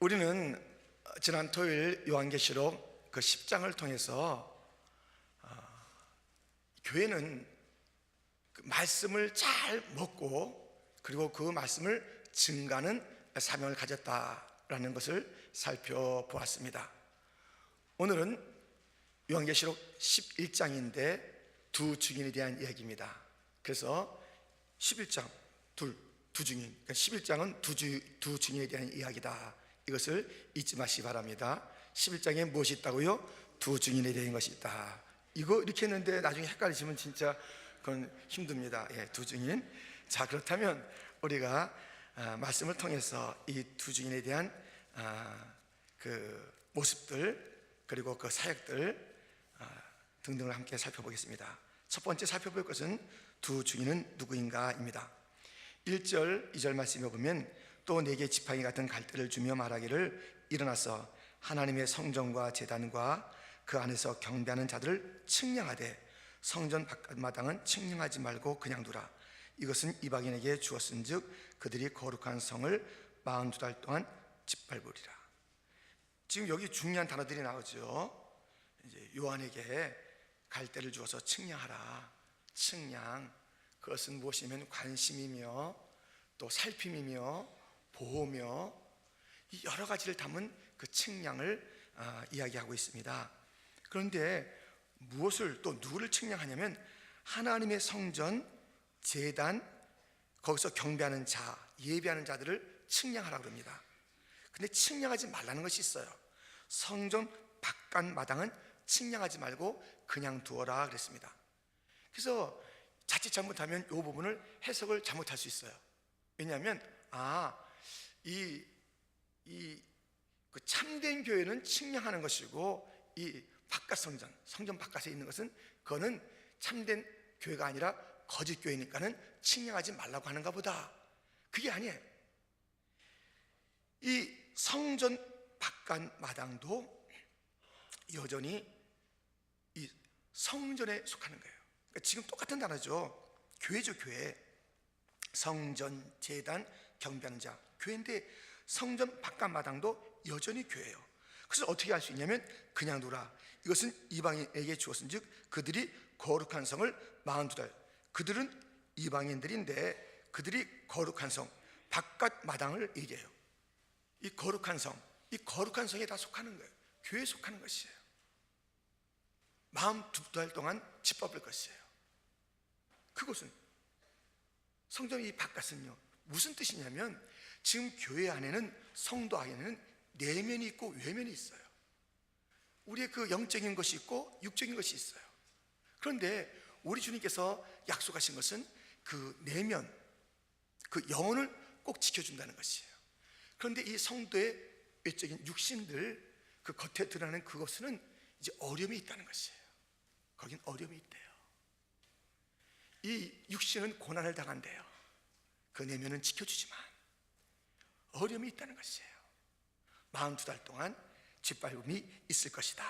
우리는 지난 토요일 요한계시록 그 10장을 통해서 교회는 그 말씀을 잘 먹고 그리고 그 말씀을 증가하는 사명을 가졌다라는 것을 살펴보았습니다. 오늘은 요한계시록 11장인데 두 증인에 대한 이야기입니다. 그래서 11장 두 증인, 그러니까 11장은 두 증인에 대한 이야기다. 이것을 잊지 마시기 바랍니다. 11장에 무엇이 있다고요? 두 증인에 대한 것이 있다. 이거 이렇게 했는데 나중에 헷갈리시면 진짜 그건 힘듭니다. 두 증인. 자, 그렇다면 우리가 말씀을 통해서 이 두 증인에 대한 그 모습들 그리고 그 사역들 등등을 함께 살펴보겠습니다. 첫 번째 살펴볼 것은 두 증인은 누구인가입니다. 1절, 2절 말씀에 보면 또 내게 지팡이 같은 갈대를 주며 말하기를 일어나서 하나님의 성전과 제단과 그 안에서 경배하는 자들을 측량하되 성전 바깥마당은 측량하지 말고 그냥 두라. 이것은 이방인에게 주었은즉 그들이 거룩한 성을 42달 동안 짓밟으리라. 지금 여기 중요한 단어들이 나오죠. 이제 요한에게 갈대를 주어서 측량하라. 측량, 그것은 무엇이냐면 관심이며 또 살핌이며 보호며 이 여러 가지를 담은 그 측량을 이야기하고 있습니다. 그런데 무엇을 또 누구를 측량하냐면 하나님의 성전, 제단, 거기서 경배하는 자, 예배하는 자들을 측량하라고 합니다. 근데 측량하지 말라는 것이 있어요. 성전 바깥 마당은 측량하지 말고 그냥 두어라 그랬습니다. 그래서 자칫 잘못하면 이 부분을 해석을 잘못할 수 있어요. 왜냐하면 그 참된 교회는 측량하는 것이고 이 바깥 성전 바깥에 있는 것은 그거는 참된 교회가 아니라 거짓 교회니까는 측량하지 말라고 하는가 보다. 그게 아니에요. 이 성전 바깥 마당도 여전히 이 성전에 속하는 거예요. 그러니까 지금 똑같은 단어죠. 교회죠, 교회. 성전, 제단, 경배하는 자, 교회인데 성전 바깥 마당도 여전히 교회예요. 그래서 어떻게 할 수 있냐면 그냥 두라. 이것은 이방인에게 주었은즉 그들이 거룩한 성을 42달. 그들은 이방인들인데 그들이 거룩한 성 바깥 마당을 얘기해요. 이 거룩한 성에 다 속하는 거예요. 교회에 속하는 것이에요. 42달 동안 짓밟을 것이에요. 그것은 성전 이 바깥은요 무슨 뜻이냐면 지금 교회 안에는 성도 안에는 내면이 있고 외면이 있어요. 우리의 그 영적인 것이 있고 육적인 것이 있어요. 그런데 우리 주님께서 약속하신 것은 그 내면, 그 영혼을 꼭 지켜준다는 것이에요. 그런데 이 성도의 외적인 육신들 그 겉에 드러나는 그것은 이제 어려움이 있다는 것이에요. 거긴 어려움이 있대요. 이 육신은 고난을 당한대요. 그 내면은 지켜주지만 어려움이 있다는 것이에요. 42달 동안 짓밟음이 있을 것이다.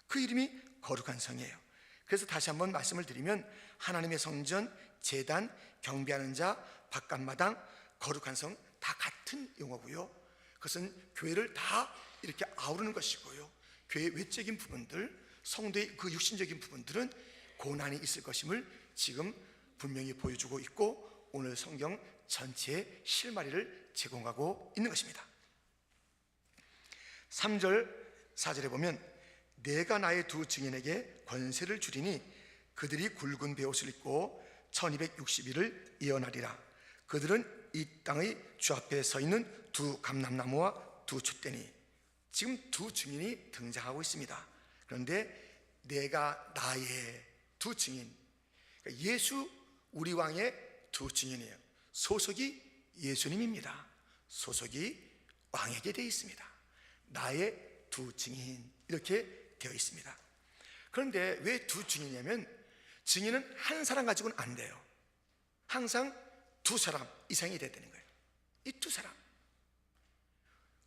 그 이름이 거룩한 성이에요. 그래서 다시 한번 말씀을 드리면 하나님의 성전, 제단, 경배하는 자, 바깥마당, 거룩한 성 다 같은 용어고요. 그것은 교회를 다 이렇게 아우르는 것이고요. 교회의 외적인 부분들, 성도의 그 육신적인 부분들은 고난이 있을 것임을 지금 분명히 보여주고 있고 오늘 성경 전체의 실마리를 제공하고 있는 것입니다. 3절, 4절에 보면 내가 나의 두 증인에게 권세를 주리니 그들이 굵은 베옷을 입고 1260일을 예언하리라. 그들은 이 땅의 주 앞에 서 있는 두 감람나무와 두 촛대니. 지금 두 증인이 등장하고 있습니다. 그런데 내가 나의 두 증인, 그러니까 예수 우리 왕의 두 증인이에요. 소속이 예수님입니다. 소속이 왕에게 되어 있습니다. 나의 두 증인 이렇게 되어 있습니다. 그런데 왜 두 증인이냐면 증인은 한 사람 가지고는 안 돼요. 항상 두 사람 이상이 돼야 되는 거예요. 이 두 사람.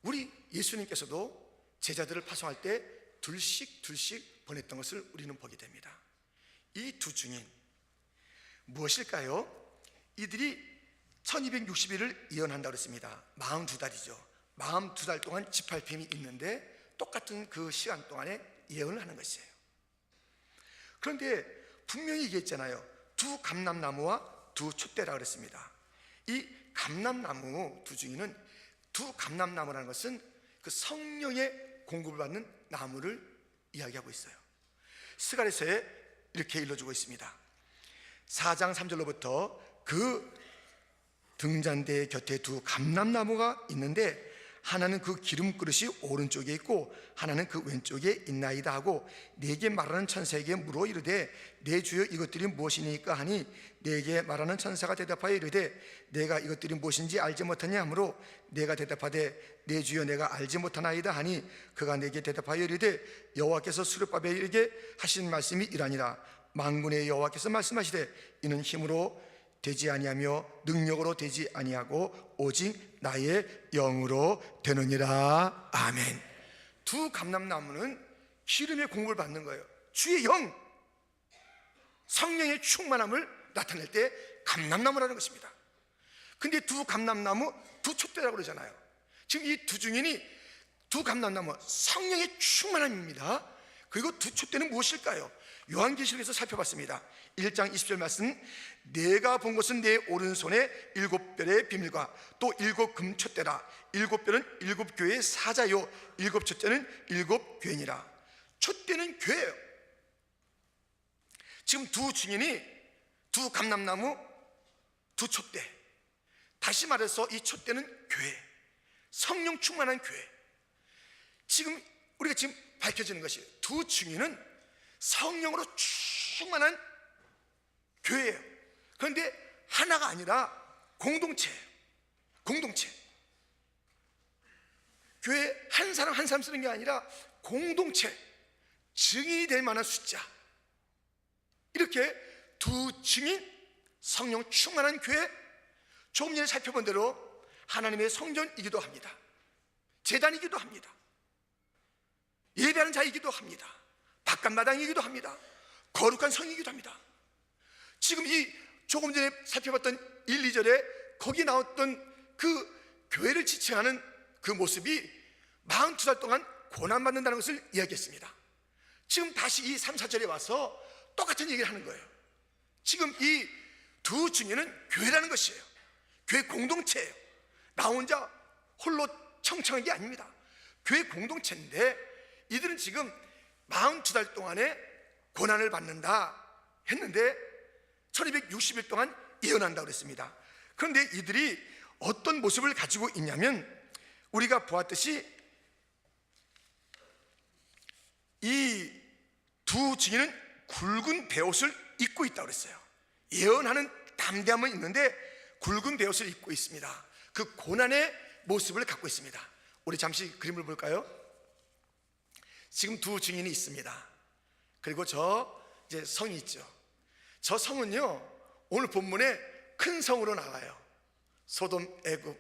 우리 예수님께서도 제자들을 파송할 때 둘씩 보냈던 것을 우리는 보게 됩니다. 이 두 증인 무엇일까요? 이들이 1260일을 예언한다고 했습니다. 42달이죠. 42달 동안 지팔핌이 있는데 똑같은 그 시간 동안에 예언을 하는 것이에요. 그런데 분명히 얘기했잖아요. 두 감람나무와 두 촛대라 그랬습니다. 이 감람나무 두 중에는, 두 감람나무라는 것은 그 성령의 공급을 받는 나무를 이야기하고 있어요. 스가랴서에 이렇게 일러주고 있습니다. 4장 3절로부터 그 등잔대 곁에 두 감람나무가 있는데 하나는 그 기름 그릇이 오른쪽에 있고 하나는 그 왼쪽에 있나이다 하고 내게 말하는 천사에게 물어 이르되 내 주여 이것들이 무엇이니까 하니 내게 말하는 천사가 대답하여 이르되 내가 이것들이 무엇인지 알지 못하냐 하므로 내가 대답하되 내 주여 내가 알지 못하나이다 하니 그가 내게 대답하여 이르되 여호와께서 스룹바벨에게 하신 말씀이 이라니라. 만군의 여호와께서 말씀하시되 이는 힘으로 되지 아니하며 능력으로 되지 아니하고 오직 나의 영으로 되느니라. 아멘. 두 감람나무는 기름의 공급을 받는 거예요. 주의 영, 성령의 충만함을 나타낼 때 감람나무라는 것입니다. 근데 두 감람나무, 두 촛대라고 그러잖아요. 지금 이 두 증인이 두 감람나무, 성령의 충만함입니다. 그리고 두 촛대는 무엇일까요? 요한계시록에서 살펴봤습니다. 1장 20절 말씀, 내가 본 것은 내 오른손에 7별의 비밀과 또 7 금촛대라. 7별은 7 교회의 사자요 7 촛대는 7 교회니라. 촛대는 교회예요. 지금 두 증인이 두 감람나무, 두 촛대, 다시 말해서 이 촛대는 교회, 성령 충만한 교회. 지금 우리가 지금 밝혀지는 것이 두 증인은 성령으로 충만한 교회예요. 그런데 하나가 아니라 공동체예요. 공동체. 교회 한 사람 한 사람 쓰는 게 아니라 공동체, 증인이 될 만한 숫자. 이렇게 두 증인, 성령 충만한 교회, 조금 전에 살펴본 대로 하나님의 성전이기도 합니다. 제단이기도 합니다. 예배하는 자이기도 합니다. 바깥마당이기도 합니다. 거룩한 성이기도 합니다. 지금 이 조금 전에 살펴봤던 1, 2절에 거기 나왔던 그 교회를 지칭하는 그 모습이 42달 동안 고난받는다는 것을 이야기했습니다. 지금 다시 이 3, 4절에 와서 똑같은 얘기를 하는 거예요. 지금 이 두 증인은 교회라는 것이에요. 교회 공동체예요. 나 혼자 홀로 청청한 게 아닙니다. 교회 공동체인데 이들은 지금 42달 동안에 고난을 받는다 했는데 1260일 동안 예언한다고 그랬습니다. 그런데 이들이 어떤 모습을 가지고 있냐면 우리가 보았듯이 이 두 증인은 굵은 베옷을 입고 있다고 그랬어요. 예언하는 담대함은 있는데 굵은 베옷을 입고 있습니다. 그 고난의 모습을 갖고 있습니다. 우리 잠시 그림을 볼까요? 지금 두 증인이 있습니다. 그리고 이제 성이 있죠. 저 성은요, 오늘 본문에 큰 성으로 나와요. 소돔, 애굽,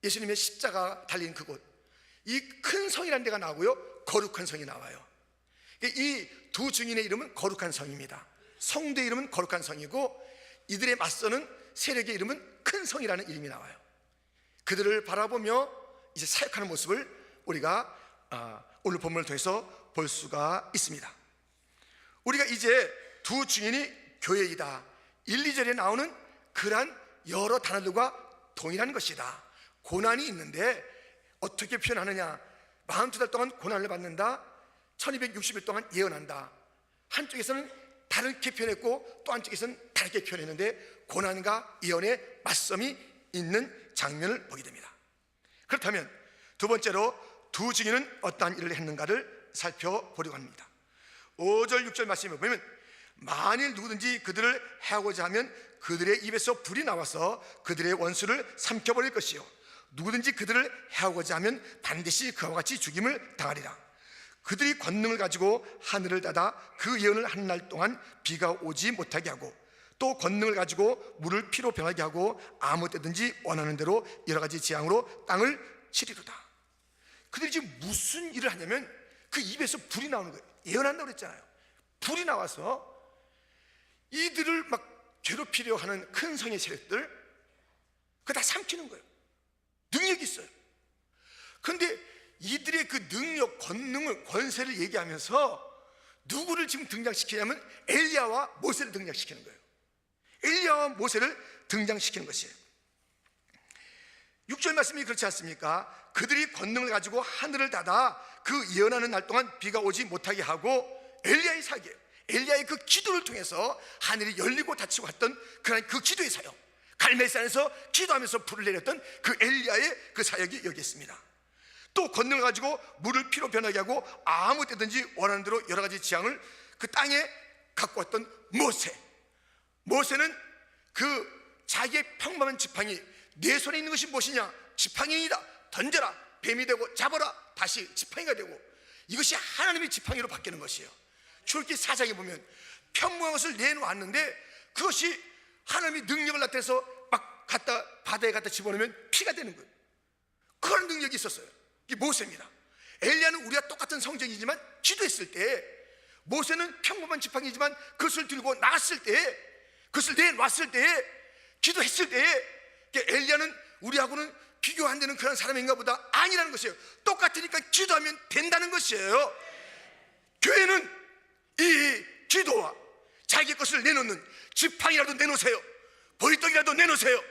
예수님의 십자가 달린 그곳, 이 큰 성이라는 데가 나오고요, 거룩한 성이 나와요. 이 두 증인의 이름은 거룩한 성입니다. 성도의 이름은 거룩한 성이고 이들의 맞서는 세력의 이름은 큰 성이라는 이름이 나와요. 그들을 바라보며 이제 사역하는 모습을 우리가 오늘 본문을 통해서 볼 수가 있습니다. 우리가 이제 두 증인이 교회이다, 1, 2절에 나오는 그러한 여러 단어들과 동일한 것이다. 고난이 있는데 어떻게 표현하느냐, 42달 동안 고난을 받는다, 1260일 동안 예언한다. 한쪽에서는 다르게 표현했고 또 한쪽에서는 다르게 표현했는데 고난과 예언의 맞섬이 있는 장면을 보게 됩니다. 그렇다면 두 번째로 두 증인은 어떠한 일을 했는가를 살펴보려고 합니다. 5절 6절 말씀을 보면 만일 누구든지 그들을 해하고자 하면 그들의 입에서 불이 나와서 그들의 원수를 삼켜버릴 것이요 누구든지 그들을 해하고자 하면 반드시 그와 같이 죽임을 당하리라. 그들이 권능을 가지고 하늘을 닫아 그 예언을 한 날 동안 비가 오지 못하게 하고 또 권능을 가지고 물을 피로 변하게 하고 아무 때든지 원하는 대로 여러 가지 재앙으로 땅을 치리로다. 그들이 지금 무슨 일을 하냐면 그 입에서 불이 나오는 거예요. 예언한다고 그랬잖아요. 불이 나와서 이들을 막 괴롭히려 하는 큰 성의 세력들 그거 다 삼키는 거예요. 능력이 있어요. 그런데 이들의 그 능력, 권능을, 권세를 얘기하면서 누구를 지금 등장시키냐면 엘리야와 모세를 등장시키는 거예요. 엘리야와 모세를 등장시키는 것이에요. 6절 말씀이 그렇지 않습니까? 그들이 권능을 가지고 하늘을 닫아 그 예언하는 날 동안 비가 오지 못하게 하고, 엘리야의 사역이에요. 엘리야의 그 기도를 통해서 하늘이 열리고 닫히고 했던 그 기도의 사역, 갈멜산에서 기도하면서 불을 내렸던 그 엘리야의 그 사역이 여기 있습니다. 또 권능을 가지고 물을 피로 변하게 하고 아무 때든지 원하는 대로 여러 가지 지향을 그 땅에 갖고 왔던 모세는 그 자기의 평범한 지팡이, 내 손에 있는 것이 무엇이냐? 지팡이이다. 던져라. 뱀이 되고 잡아라. 다시 지팡이가 되고, 이것이 하나님의 지팡이로 바뀌는 것이에요. 출애굽기 4장에 보면 평범한 것을 내놓았는데 그것이 하나님의 능력을 나타내서 막 바다에 갖다 집어넣으면 피가 되는 거예요. 그런 능력이 있었어요. 이게 모세입니다. 엘리야는 우리가 똑같은 성정이지만 기도했을 때, 모세는 평범한 지팡이지만 그것을 들고 나갔을 때, 그것을 내놨을 때, 기도했을 때, 엘리야는 우리하고는 비교 안 되는 그런 사람인가 보다. 아니라는 것이에요. 똑같으니까 기도하면 된다는 것이에요. 교회는 이 기도와 자기 것을 내놓는, 지팡이라도 내놓으세요. 보리떡이라도 내놓으세요.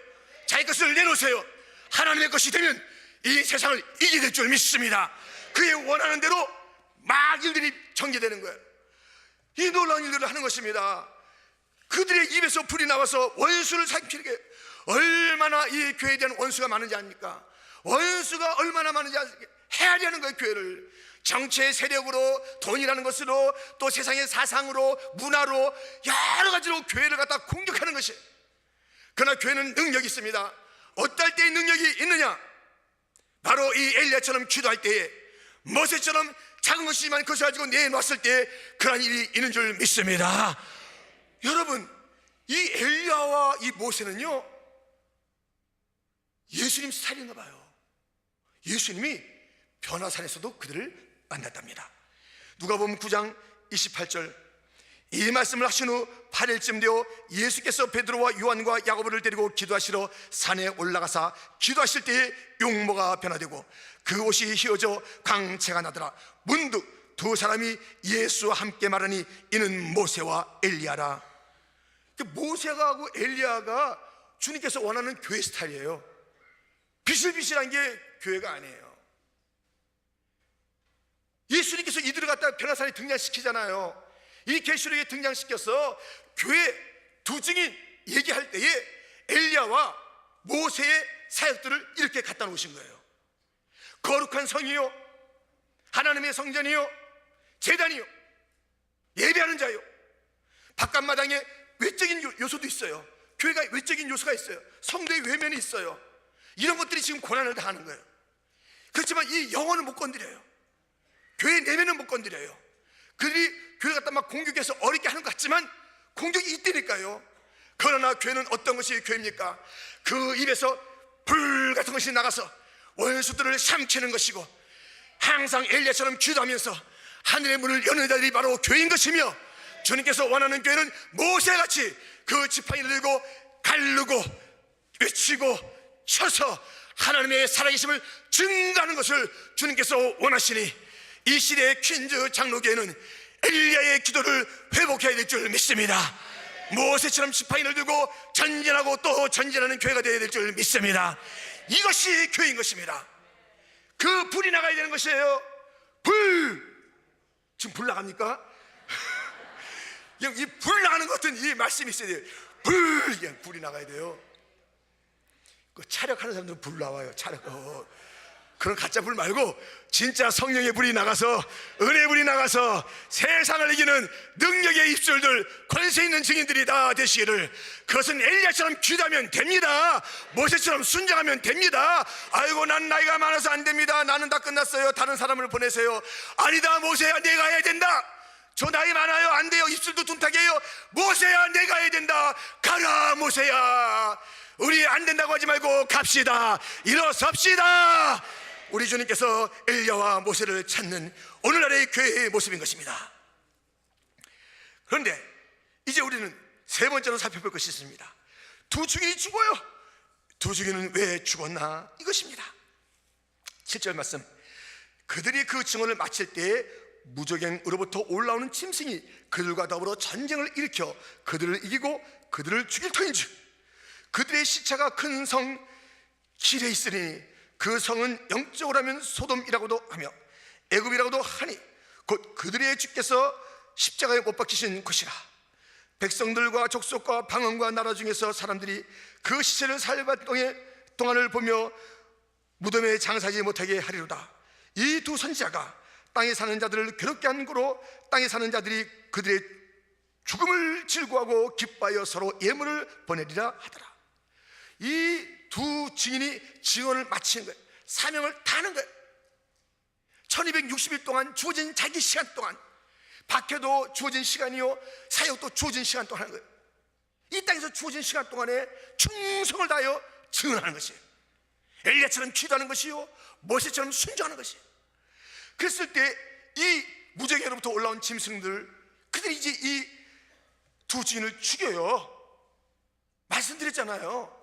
자기 것을 내놓으세요. 하나님의 것이 되면 이 세상을 이기게 될 줄 믿습니다. 그의 원하는 대로 막 일들이 전개되는 거예요. 이 놀라운 일들을 하는 것입니다. 그들의 입에서 불이 나와서 원수를 삼키게, 얼마나 이 교회에 대한 원수가 많은지 아닙니까? 원수가 얼마나 많은지 헤아리는 거예요. 교회를 정치의 세력으로, 돈이라는 것으로, 또 세상의 사상으로, 문화로, 여러 가지로 교회를 갖다 공격하는 것이에요. 그러나 교회는 능력이 있습니다. 어떨 때의 능력이 있느냐? 바로 이 엘리야처럼 기도할 때에, 모세처럼 작은 것이지만 그것을 가지고 내놨을 때 그런 일이 있는 줄 믿습니다. 여러분, 이 엘리야와 이 모세는요, 예수님 스타일인가 봐요. 예수님이 변화산에서도 그들을 만났답니다. 누가복음 9장 28절, 이 말씀을 하신 후 8일쯤 되어 예수께서 베드로와 요한과 야고보를 데리고 기도하시러 산에 올라가사 기도하실 때에 용모가 변화되고 그 옷이 휘어져 광채가 나더라. 문득 두 사람이 예수와 함께 말하니 이는 모세와 엘리야라. 모세가 하고 엘리야가 주님께서 원하는 교회 스타일이에요. 비실비실한 게 교회가 아니에요. 예수님께서 이들을 갖다 변화산에 등장시키잖아요. 이 계시록에 등장시켜서 교회 두 증인 얘기할 때에 엘리야와 모세의 사역들을 이렇게 갖다 놓으신 거예요. 거룩한 성이요, 하나님의 성전이요, 제단이요, 예배하는 자요. 바깥마당에 외적인 요소도 있어요. 교회가 외적인 요소가 있어요. 성도의 외면이 있어요. 이런 것들이 지금 고난을 당하는 거예요. 그렇지만 이 영혼을 못 건드려요. 교회 내면은 못 건드려요. 그들이 교회 갖다 막 공격해서 어렵게 하는 것 같지만 공격이 있다니까요. 그러나 교회는 어떤 것이 교회입니까? 그 입에서 불 같은 것이 나가서 원수들을 삼키는 것이고, 항상 엘리야처럼 기도하면서 하늘의 문을 여는 자들이 바로 교회인 것이며, 주님께서 원하는 교회는 모세같이 그 지팡이를 들고 갈르고 외치고 쳐서 하나님의 살아계심을 증거하는 것을 주님께서 원하시니, 이 시대의 퀸즈 장로교회는 엘리야의 기도를 회복해야 될 줄 믿습니다. 모세처럼 지팡이를 들고 전진하고 또 전진하는 교회가 되어야 될 줄 믿습니다. 이것이 교회인 것입니다. 그 불이 나가야 되는 것이에요. 불! 지금 불 나갑니까? 이 불 나가는 것 같은 이 말씀이 있어야 돼요. 불이 나가야 돼요. 그 차력하는 사람들은 불 나와요. 차력. 그런 가짜 불 말고 진짜 성령의 불이 나가서, 은혜의 불이 나가서 세상을 이기는 능력의 입술들, 권세 있는 증인들이 다 되시기를. 그것은 엘리야처럼 기도하면 됩니다. 모세처럼 순종하면 됩니다. 아이고, 난 나이가 많아서 안 됩니다. 나는 다 끝났어요. 다른 사람을 보내세요. 아니다, 모세야, 내가 해야 된다. 저 나이 많아요. 안 돼요. 입술도 둔탁해요. 모세야, 내가 해야 된다. 가라, 모세야. 우리 안 된다고 하지 말고 갑시다. 일어섭시다. 우리 주님께서 엘리야와 모세를 찾는 오늘날의 교회의 모습인 것입니다. 그런데 이제 우리는 세 번째로 살펴볼 것이 있습니다. 두 증인이 죽어요. 두 증인은 왜 죽었나? 이것입니다. 7절 말씀, 그들이 그 증언을 마칠 때에 무저갱으로부터 올라오는 짐승이 그들과 더불어 전쟁을 일으켜 그들을 이기고 그들을 죽일 터인즉 그들의 시체가 큰 성 길에 있으니 그 성은 영적으로 하면 소돔이라고도 하며 애굽이라고도 하니 곧 그들의 주께서 십자가에 못 박히신 곳이라. 백성들과 족속과 방언과 나라 중에서 사람들이 그 시체를 살바 동안을 보며 무덤에 장사하지 못하게 하리로다. 이 두 선지자가 땅에 사는 자들을 괴롭게 한 거로 땅에 사는 자들이 그들의 죽음을 즐거워하고 기뻐하여 서로 예물을 보내리라 하더라. 이 두 증인이 증언을 마치는 거예요. 사명을 다하는 거예요. 1260일 동안 주어진 자기 시간 동안, 박해도 주어진 시간이요 사역도 주어진 시간 동안 하는 거예요. 이 땅에서 주어진 시간 동안에 충성을 다하여 증언하는 것이에요. 엘리야처럼 기도하는 것이요 모세처럼 순종하는 것이에요. 그랬을 때 이 무저갱으로부터 올라온 짐승들, 그들이 이제 이 두 증인을 죽여요. 말씀드렸잖아요.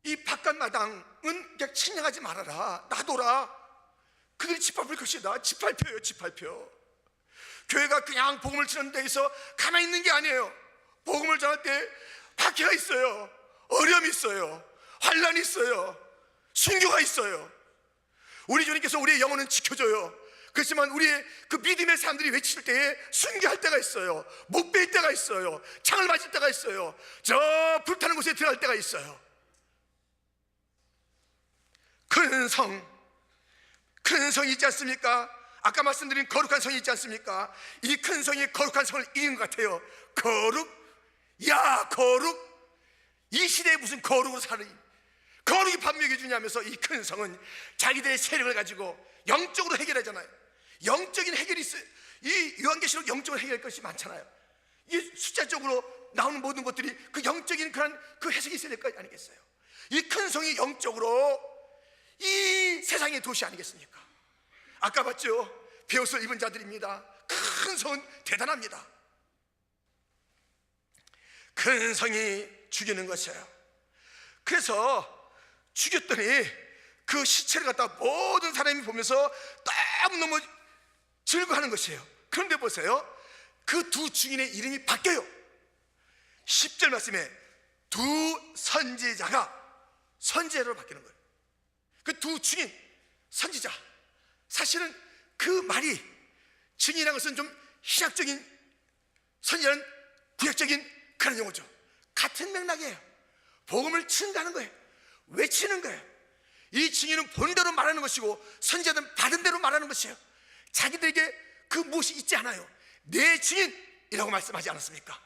이 바깥 마당은 그냥 침략하지 말아라, 놔둬라. 그들이 짓밟을 것이다. 짓밟혀요. 짓밟혀. 교회가 그냥 복음을 전하는 데에서 가만히 있는 게 아니에요. 복음을 전할 때 박해가 있어요. 어려움이 있어요. 환난이 있어요. 순교가 있어요. 우리 주님께서 우리의 영혼은 지켜줘요. 그렇지만 우리의 그 믿음의 사람들이 외칠 때에 순교할 때가 있어요. 못 베일 때가 있어요. 창을 맞을 때가 있어요. 저 불타는 곳에 들어갈 때가 있어요. 큰 성이 있지 않습니까? 아까 말씀드린 거룩한 성이 있지 않습니까? 이 큰 성이 거룩한 성을 이긴 것 같아요. 거룩? 야, 거룩? 이 시대에 무슨 거룩으로 사는, 거룩이 밥 먹여주냐면서 이 큰 성은 자기들의 세력을 가지고 영적으로 해결하잖아요. 영적인 해결이 있어요. 이 요한계시록 영적으로 해결할 것이 많잖아요. 이 숫자적으로 나오는 모든 것들이 그 영적인 그 해석이 있어야 될 거 아니겠어요? 이 큰 성이 영적으로 이 세상의 도시 아니겠습니까? 아까 봤죠? 베옷을 입은 자들입니다. 큰 성은 대단합니다. 큰 성이 죽이는 것이에요. 그래서 죽였더니 그 시체를 갖다 모든 사람이 보면서 너무너무 즐거워하는 것이에요. 그런데 보세요, 그 두 증인의 이름이 바뀌어요. 10절 말씀에 두 선지자가 선지자로 바뀌는 거예요. 그 두 증인, 선지자, 사실은 그 말이, 증인이라는 것은 좀 신학적인, 선지자는 구약적인 그런 용어죠. 같은 맥락이에요. 복음을 증가하는 거예요. 외치는 거예요. 이 증인은 본 대로 말하는 것이고 선지자는 받은 대로 말하는 것이에요. 자기들에게 그 무엇이 있지 않아요. 내 증인이라고 말씀하지 않았습니까?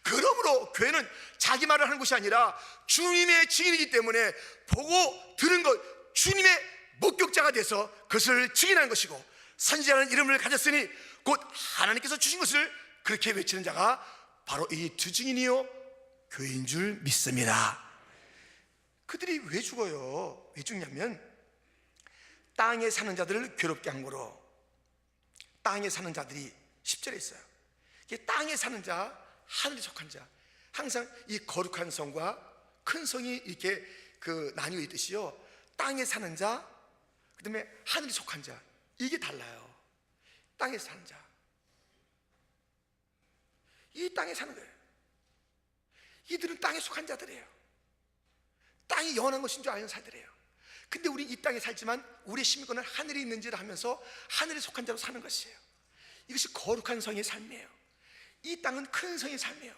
그러므로 교회는 자기 말을 하는 것이 아니라 주님의 증인이기 때문에 보고 들은 것, 주님의 목격자가 돼서 그것을 증인하는 것이고, 선지자라는 이름을 가졌으니 곧 하나님께서 주신 것을 그렇게 외치는 자가 바로 이 두 증인이요 교회인 줄 믿습니다. 그들이 왜 죽어요? 왜 죽냐면 땅에 사는 자들을 괴롭게 한 거로. 땅에 사는 자들이 10절에 있어요. 이게 땅에 사는 자, 하늘에 속한 자, 항상 이 거룩한 성과 큰 성이 이렇게 그 나뉘어 있듯이요, 땅에 사는 자, 그 다음에 하늘에 속한 자, 이게 달라요. 땅에 사는 자, 이 땅에 사는 거예요. 이들은 땅에 속한 자들이에요. 땅이 영원한 것인 줄 아는 자들이에요. 근데 우리 이 땅에 살지만 우리의 시민권은 하늘에 있는지를 하면서 하늘에 속한 자로 사는 것이에요. 이것이 거룩한 성의 삶이에요. 이 땅은 큰 성의 삶이에요.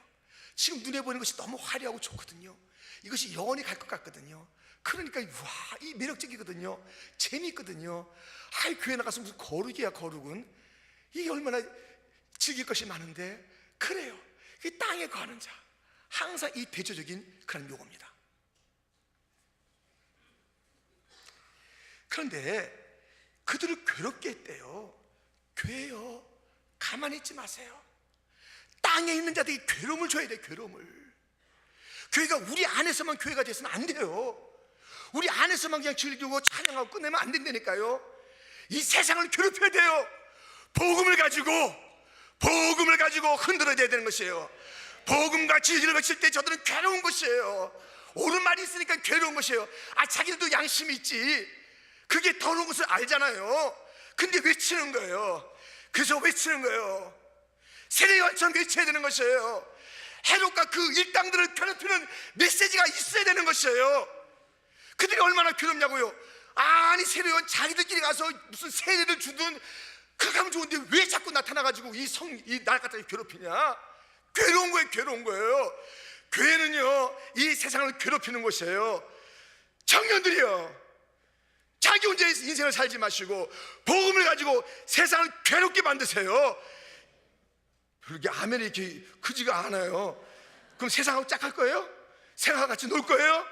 지금 눈에 보이는 것이 너무 화려하고 좋거든요. 이것이 영원히 갈 것 같거든요. 그러니까 와, 이 매력적이거든요. 재미있거든요. 아이, 교회 나가서 무슨 거룩이야. 거룩은 이게 얼마나 즐길 것이 많은데. 그래요. 이 땅에 거하는 자, 항상 이 대조적인 그런 용어입니다. 그런데 그들을 괴롭게 했대요. 교회요, 가만히 있지 마세요. 땅에 있는 자들이 괴로움을 줘야 돼. 괴로움을. 교회가 우리 안에서만 교회가 돼서는 안 돼요. 우리 안에서만 그냥 즐기고 찬양하고 끝내면 안 된다니까요. 이 세상을 괴롭혀야 돼요. 복음을 가지고 흔들어야 되는 것이에요. 복음과 진리를 외칠 때 저들은 괴로운 것이에요. 옳은 말이 있으니까 괴로운 것이에요. 아, 자기들도 양심이 있지. 그게 더러운 것을 알잖아요. 근데 외치는 거예요. 그래서 외치는 거예요. 세례요한처럼 외쳐야 되는 것이에요. 헤롯과 그 일당들을 괴롭히는 메시지가 있어야 되는 것이에요. 그들이 얼마나 괴롭냐고요. 아니 세례요한 자기들끼리 가서 무슨 세례를 주든 그렇게 하면 좋은데 왜 자꾸 나타나가지고 이 날 갖다 괴롭히냐. 괴로운 거예요. 괴로운 거예요. 교회는요 이 세상을 괴롭히는 곳이에요. 청년들이요, 자기 혼자 인생을 살지 마시고 복음을 가지고 세상을 괴롭게 만드세요. 그렇게 아멘이 이렇게 크지가 않아요. 그럼 세상하고 짝할 거예요? 세상과 같이 놀 거예요?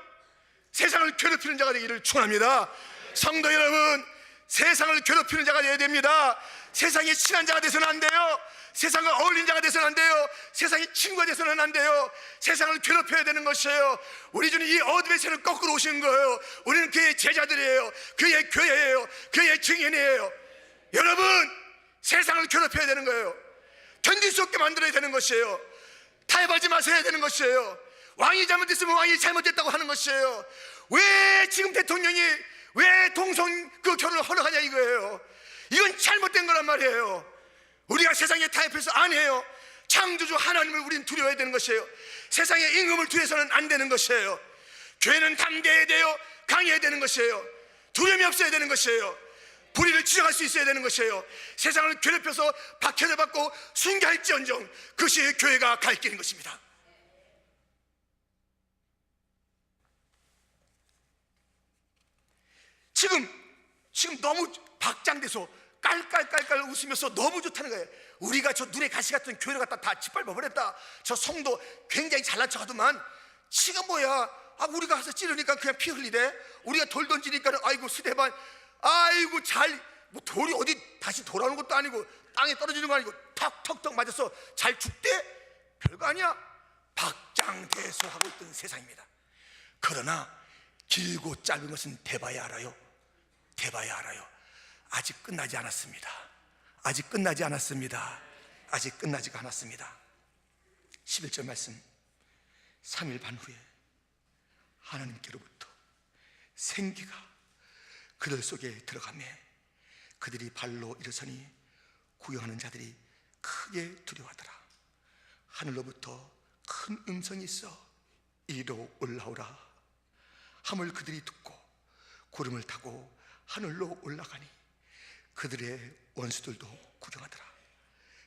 세상을 괴롭히는 자가 되기를 축원합니다. 성도 여러분, 세상을 괴롭히는 자가 되어야 됩니다. 세상에 친한 자가 돼서는 안 돼요. 세상과 어울린 자가 돼서는 안 돼요. 세상의 친구가 돼서는 안 돼요. 세상을 괴롭혀야 되는 것이에요. 우리 주는 이 어둠의 세를 거꾸로 오신 거예요. 우리는 그의 제자들이에요. 그의 교회예요. 그의 증인이에요. 여러분, 세상을 괴롭혀야 되는 거예요. 견딜 수 없게 만들어야 되는 것이에요. 타협하지 마셔야 되는 것이에요. 왕이 잘못했으면 왕이 잘못했다고 하는 것이에요. 왜 지금 대통령이 왜 동성 그 결혼을 허락하냐 이거예요. 이건 잘못된 거란 말이에요. 우리가 세상에 타협해서 안 해요. 창조주 하나님을 우리는 두려워해야 되는 것이에요. 세상의 임금을 두려워서는 안 되는 것이에요. 교회는 담대해야 돼요. 강해야 되는 것이에요. 두려움이 없어야 되는 것이에요. 불의를 지적할 수 있어야 되는 것이에요. 세상을 괴롭혀서 박해를 받고 순교할지언정 그것이 교회가 갈 길인 것입니다. 지금 너무 박장돼서 깔깔깔깔 웃으면서 너무 좋다는 거예요. 우리가 저 눈에 가시 같은 교회를 갖다 다 짓밟아 버렸다. 저 성도 굉장히 잘난 척 하더만 지금 뭐야, 우리가 가서 찌르니까 그냥 피 흘리대. 우리가 돌 던지니까 아이고 스데반, 아이고 뭐 돌이 어디 다시 돌아오는 것도 아니고 땅에 떨어지는 거 아니고 턱턱턱 맞아서 잘 죽대? 별거 아니야. 박장대소 하고 있던 세상입니다. 그러나 길고 짧은 것은 대봐야 알아요. 대봐야 알아요. 아직 끝나지 않았습니다. 아직 끝나지 않았습니다. 아직 끝나지가 않았습니다. 11절 말씀, 3일 반 후에 하나님께로부터 생기가 그들 속에 들어가매 그들이 발로 일어서니 구경하는 자들이 크게 두려워하더라. 하늘로부터 큰 음성이 있어 이리로 올라오라 함을 그들이 듣고 구름을 타고 하늘로 올라가니 그들의 원수들도 구경하더라.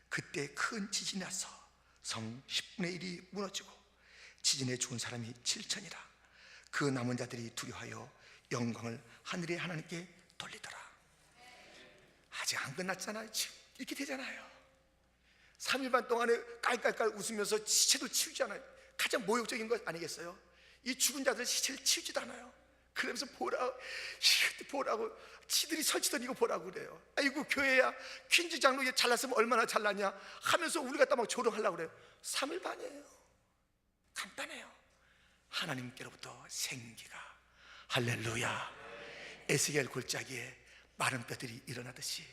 그때 큰 지진이 나서 성 10분의 1이 무너지고 지진에 죽은 사람이 7천이라. 그 남은 자들이 두려워하여 영광을 하늘의 하나님께 돌리더라. 아직 안 끝났잖아요. 지금 이렇게 되잖아요. 3일 반 동안에 깔깔깔 웃으면서 시체도 치우잖아요. 가장 모욕적인 것 아니겠어요? 이 죽은 자들 시체를 치우지도 않아요. 그러면서 보라고 지들이 설치던 이거 보라고 그래요. 아이고 교회야 퀸즈 장로에 잘났으면 얼마나 잘났냐 하면서 우리 갖다 막 조롱하려고 그래요. 3일 반이에요. 간단해요. 하나님께로부터 생기가, 할렐루야. 에스겔 골짜기에 마른 뼈들이 일어나듯이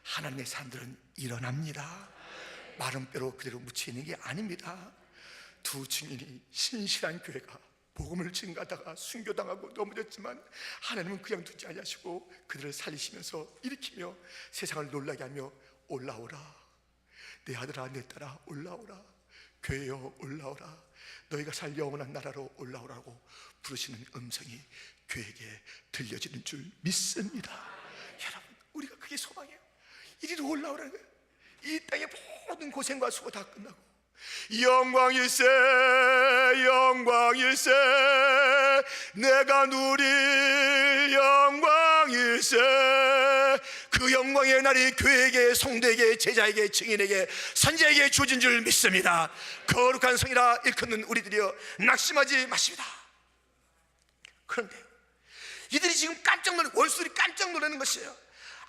하나님의 사람들은 일어납니다. 마른 뼈로 그대로 묻혀 있는 게 아닙니다. 두 증인이 신실한 교회가 복음을 증가하다가 순교당하고 넘어졌지만 하나님은 그냥 두지 아니하시고 그들을 살리시면서 일으키며 세상을 놀라게 하며 올라오라 내 아들아 내 딸아 올라오라 교회여 올라오라 너희가 살 영원한 나라로 올라오라고 부르시는 음성이 교회에게 들려지는 줄 믿습니다. 여러분, 우리가 그게 소망이에요. 이리로 올라오라는 거예요. 이 땅의 모든 고생과 수고 다 끝나고 영광일세 영광일세 내가 누릴 영광일세. 그 영광의 날이 교회에게 성도에게 제자에게 증인에게 선지자에게 주어진 줄 믿습니다. 거룩한 성이라 일컫는 우리들이여 낙심하지 마십니다. 그런데 이들이 지금 깜짝 놀라, 원수들이 깜짝 놀라는 것이에요.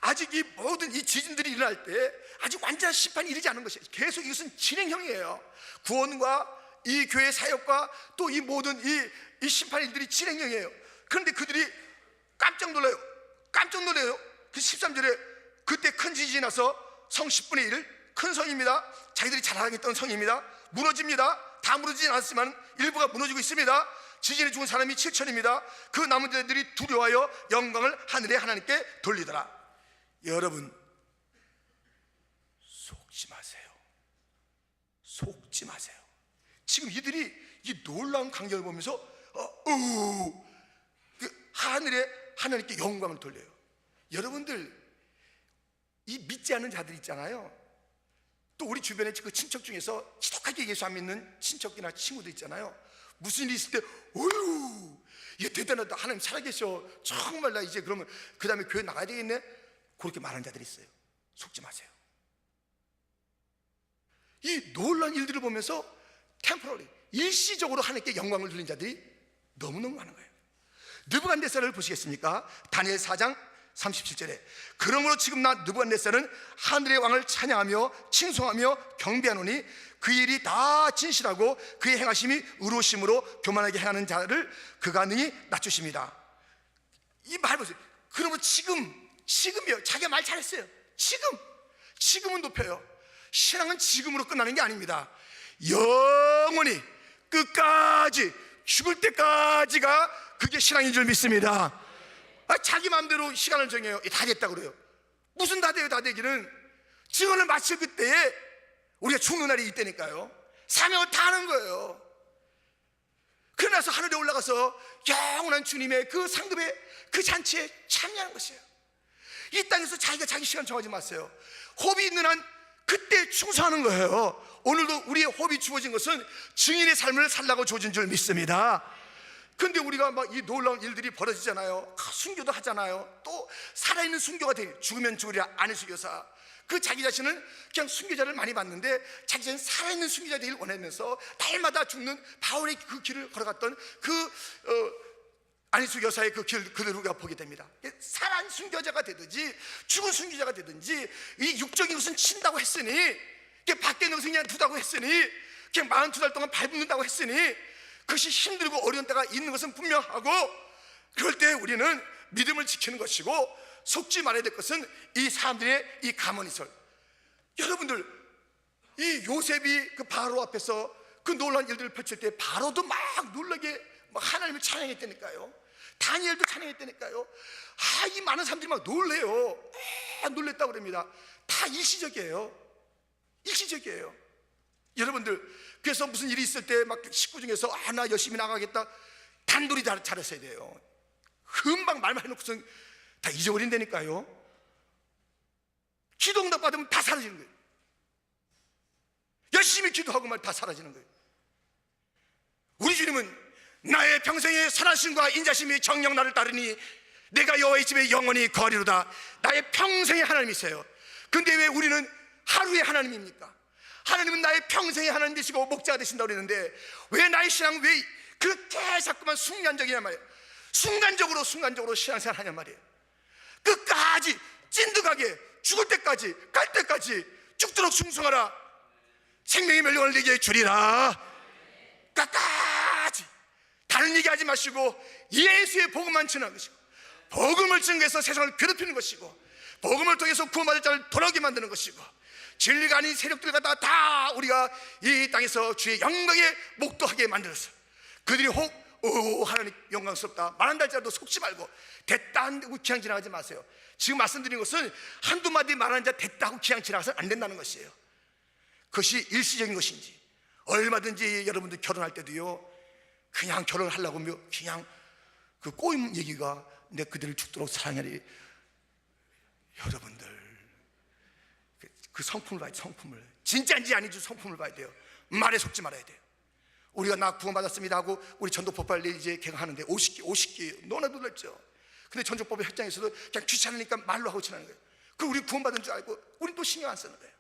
아직 이 모든 이 지진들이 일어날 때 아직 완전한 심판이 이르지 않은 것이에요. 계속 이것은 진행형이에요. 구원과 이 교회 사역과 또 이 모든 이 심판들이 진행형이에요. 그런데 그들이 깜짝 놀라요. 깜짝 놀라요. 그 13절에 그때 큰 지진이 나서 성 10분의 1을 큰 성입니다. 자기들이 자랑했던 성입니다. 무너집니다. 다 무너지진 않았지만 일부가 무너지고 있습니다. 지진에 죽은 사람이 7천입니다. 그 남은 자들이 두려워하여 영광을 하늘의 하나님께 돌리더라. 여러분, 속지 마세요. 속지 마세요. 지금 이들이 이 놀라운 광경을 보면서 그 하늘의 하나님께 영광을 돌려요. 여러분들, 이 믿지 않는 자들 있잖아요. 또 우리 주변에 그 친척 중에서 지독하게 예수 안 믿는 친척이나 친구들 있잖아요. 무슨 일이 있을 때 어휴, 이게 대단하다, 하나님 살아계셔, 정말 나 이제 그러면 그 다음에 교회 나가야 되겠네, 그렇게 말하는 자들이 있어요. 속지 마세요. 이 놀라운 일들을 보면서 템포러리, 일시적으로 하나님께 영광을 돌린 자들이 너무너무 많은 거예요. 느부갓네살을 보시겠습니까? 다니엘 4장 37절에 그러므로 지금 나 느부갓네살은 하늘의 왕을 찬양하며 칭송하며 경배하노니 그 일이 다 진실하고 그의 행하심이 의로우심으로 교만하게 행하는 자를 그가 능히 낮추십니다. 이 말 보세요. 그러면 지금이요. 자기가 말 잘했어요. 지금은 높여요. 신앙은 지금으로 끝나는 게 아닙니다. 영원히 끝까지, 죽을 때까지가 그게 신앙인 줄 믿습니다. 자기 마음대로 시간을 정해요. 다 됐다 그래요. 무슨 다 돼요? 다 되기는 증언을 마칠 그때에 우리가 죽는 날이 있다니까요. 사명을 다 하는 거예요. 그러나서 하늘에 올라가서 영원한 주님의 그 상급의 그 잔치에 참여하는 것이에요. 이 땅에서 자기가 자기 시간 정하지 마세요. 호흡이 있는 한 그때 충성하는 거예요. 오늘도 우리의 호흡이 주어진 것은 증인의 삶을 살라고 주어진 줄 믿습니다. 근데 우리가 막 이 놀라운 일들이 벌어지잖아요. 순교도 하잖아요. 또 살아있는 순교가 돼. 죽으면 죽으리라 안혜수 교사, 그 자기 자신은 그냥 순교자를 많이 봤는데 자기 자신은 살아있는 순교자 되길 원하면서 날마다 죽는 바울의 그 길을 걸어갔던 안혜수 교사의 그 길 그대로 우리가 보게 됩니다. 살아있는 순교자가 되든지 죽은 순교자가 되든지 이 육적인 것은 친다고 했으니, 밖에 있는 것은 그냥 두다고 했으니, 그냥 42달 동안 밟는다고 했으니 그것이 힘들고 어려운 때가 있는 것은 분명하고, 그럴 때 우리는 믿음을 지키는 것이고 속지 말아야 될 것은 이 사람들의 이 가문이설. 여러분들, 이 요셉이 그 바로 앞에서 그 놀라운 일들을 펼칠 때 바로도 막 놀라게 막 하나님을 찬양했다니까요. 다니엘도 찬양했다니까요. 이 많은 사람들이 막 놀래요. 놀랬다고 그럽니다. 다 일시적이에요. 여러분들, 그래서 무슨 일이 있을 때 막 식구 중에서 나 열심히 나가겠다, 단둘이 잘했어야 돼요. 금방 말만 해놓고선 다 잊어버린다니까요. 기도 응답 받으면 다 사라지는 거예요. 열심히 기도하고 말 다 사라지는 거예요. 우리 주님은 나의 평생의 선하심과 인자심이 정녕 나를 따르니 내가 여호와의 집에 영원히 거하리로다. 나의 평생의 하나님이세요. 근데 왜 우리는 하루의 하나님입니까? 하나님은 나의 평생의 하나님 되시고 목자가 되신다고 그랬는데 왜 나의 신앙은 왜 그렇게 자꾸만 순간적이냐 말이에요. 순간적으로 신앙생활 하냐 말이에요. 끝까지 찐득하게 죽을 때까지, 갈 때까지 죽도록 충성하라. 생명의 멸류관을 내게 주리라. 끝까지 다른 얘기하지 마시고 예수의 복음만 전하는 것이고, 복음을 증거해서 세상을 괴롭히는 것이고, 복음을 통해서 구원받을 자를 돌아오게 만드는 것이고, 진리가 아닌 세력들과 다 우리가 이 땅에서 주의 영광에 목도하게 만들었어. 그들이 하나님 영광스럽다 말한다 할지라도 속지 말고 됐다 하고 그냥 지나가지 마세요. 지금 말씀드린 것은 한두 마디 말하는 자 됐다 하고 그냥 지나가서는 안 된다는 것이에요. 그것이 일시적인 것인지, 얼마든지 여러분들 결혼할 때도요, 그냥 결혼하려고 하면 그냥 그 꼬임 얘기가 내 그들을 죽도록 사랑하리. 여러분들, 그 성품을 봐야 돼요. 성품을 진짜인지 아닌지 성품을 봐야 돼요. 말에 속지 말아야 돼요. 우리가 나 구원받았습니다 하고 우리 전도법을 이제 개강하는데 50기 너나 놀랐죠. 근데 전도법의 현장에서도 그냥 귀찮으니까 말로 하고 지나는 거예요. 그럼 우리 구원받은 줄 알고 우린 또 신경 안 쓰는 거예요.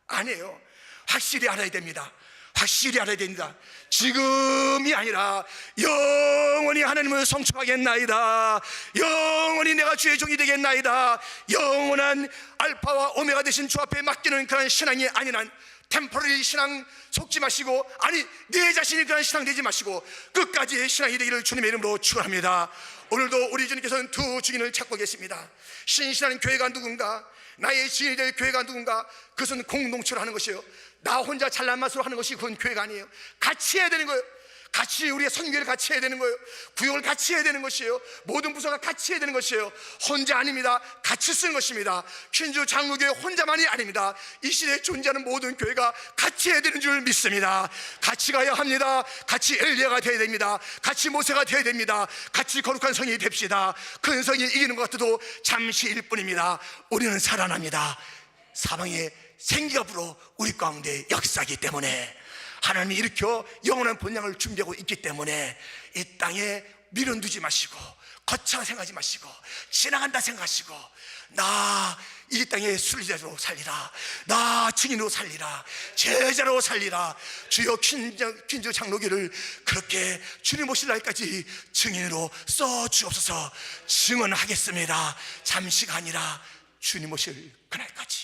아니에요. 확실히 알아야 됩니다. 확실히 알아야 됩니다. 지금이 아니라 영원히 하나님을 성취하겠나이다. 영원히 내가 주의 종이 되겠나이다. 영원한 알파와 오메가 되신 주 앞에 맡기는 그런 신앙이 아닌 한 템포러리 신앙 속지 마시고, 아니 내 자신이 그런 신앙 되지 마시고 끝까지 신앙이 되기를 주님의 이름으로 축원합니다. 오늘도 우리 주님께서는 두 증인을 찾고 계십니다. 신실한 교회가 누군가, 나의 증인이 될 교회가 누군가, 그것은 공동체로 하는 것이에요. 나 혼자 잘난 맛으로 하는 것이 그건 교회가 아니에요. 같이 해야 되는 거예요. 같이 우리의 선교를 같이 해야 되는 거예요. 구역을 같이 해야 되는 것이에요. 모든 부서가 같이 해야 되는 것이에요. 혼자 아닙니다. 같이 쓰는 것입니다. 퀸즈 장로교회 혼자만이 아닙니다. 이 시대에 존재하는 모든 교회가 같이 해야 되는 줄 믿습니다. 같이 가야 합니다. 같이 엘리야가 되어야 됩니다. 같이 모세가 되어야 됩니다. 같이 거룩한 성이 됩시다. 큰 성이 이기는 것 같아도 잠시일 뿐입니다. 우리는 살아납니다. 사방에 생기가 불어 우리 가운데 역사하기 때문에, 하나님이 일으켜 영원한 본향을 준비하고 있기 때문에 이 땅에 미련 두지 마시고 거창 생각하지 마시고 지나간다 생각하시고, 나 이 땅에 순례자로 살리라, 나 증인으로 살리라, 제자로 살리라. 주여 퀸즈 장로교를 그렇게 주님 오실 날까지 증인으로 써주옵소서. 증언하겠습니다. 잠시가 아니라 주님 오실 그날까지.